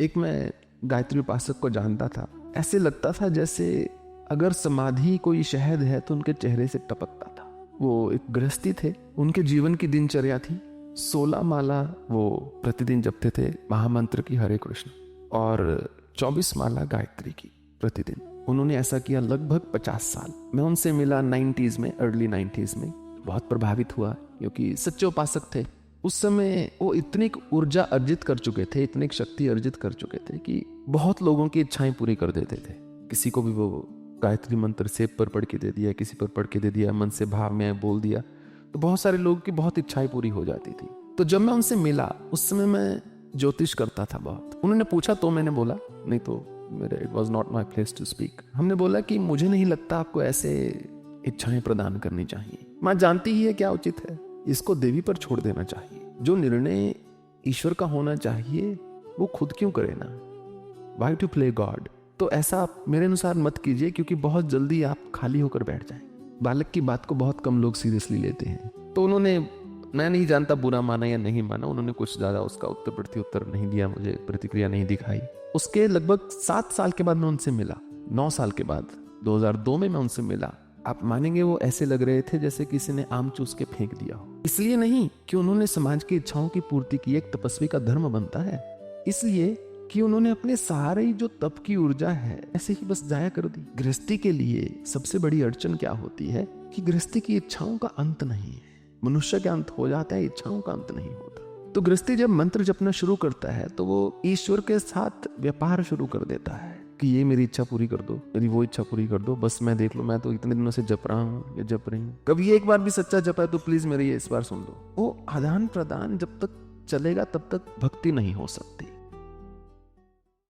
एक मैं गायत्री उपासक को जानता था, ऐसे लगता था जैसे अगर समाधि कोई शहद है तो उनके चेहरे से टपकता था। वो एक गृहस्थी थे, उनके जीवन की दिनचर्या थी 16 माला वो प्रतिदिन जपते थे महामंत्र की हरे कृष्ण, और 24 माला गायत्री की प्रतिदिन। उन्होंने ऐसा किया लगभग 50 साल। मैं उनसे मिला 90s में, अर्ली 90s में। बहुत प्रभावित हुआ क्योंकि सच्चे उपासक थे। उस समय वो इतनी ऊर्जा अर्जित कर चुके थे, इतनी शक्ति अर्जित कर चुके थे कि बहुत लोगों की इच्छाएं पूरी कर देते थे। किसी को भी वो गायत्री मंत्र सेब पर पढ़ के दे दिया, किसी पर पढ़ के दे दिया, मन से भाव में बोल दिया, तो बहुत सारे लोगों की बहुत इच्छाएं पूरी हो जाती थी। तो जब मैं उनसे मिला उस समय मैं ज्योतिष करता था बहुत। उन्होंने पूछा तो मैंने बोला, नहीं तो मेरे it was not my place to speak. हमने बोला कि मुझे नहीं लगता आपको ऐसे इच्छाएं प्रदान करनी चाहिए। माँ जानती ही है क्या उचित है, इसको देवी पर छोड़ देना चाहिए। जो निर्णय ईश्वर का होना चाहिए वो खुद क्यों करे ना, वाई टू प्ले गॉड। तो ऐसा आप मेरे अनुसार मत कीजिए, क्योंकि बहुत जल्दी आप खाली होकर बैठ जाएं। बालक की बात को बहुत कम लोग सीरियसली लेते हैं। तो उन्होंने, मैं नहीं जानता बुरा माना या नहीं माना, उन्होंने कुछ ज्यादा उसका उत्तर प्रत्युत्तर नहीं दिया, मुझे प्रतिक्रिया नहीं दिखाई। उसके लगभग 7 साल के बाद मैं उनसे मिला, 9 साल के बाद 2002 में मैं उनसे मिला। आप मानेंगे वो ऐसे लग रहे थे जैसे किसी ने आम चूस के फेंक दिया हो। इसलिए नहीं कि उन्होंने समाज की इच्छाओं की पूर्ति की, एक तपस्वी का धर्म बनता है, इसलिए कि उन्होंने अपने सारे जो तप की ऊर्जा है ऐसे ही बस जाया कर दी। गृहस्थी के लिए सबसे बड़ी अड़चन क्या होती है कि गृहस्थी की इच्छाओं का अंत नहीं है। मनुष्य का अंत हो जाता है, इच्छाओं का अंत नहीं होता। तो गृहस्थी जब मंत्र जपना शुरू करता है तो वो ईश्वर के साथ व्यापार शुरू कर देता है कि ये मेरी इच्छा पूरी कर दो, मेरी वो इच्छा पूरी कर दो, बस मैं देख लो, मैं तो इतने दिनों से जप रहा हूँ या जप रही हूँ, कभी एक बार भी सच्चा जपा है तो प्लीज मेरी ये इस बार सुन लो। वो आदान प्रदान जब तक चलेगा तब तक भक्ति नहीं हो सकती।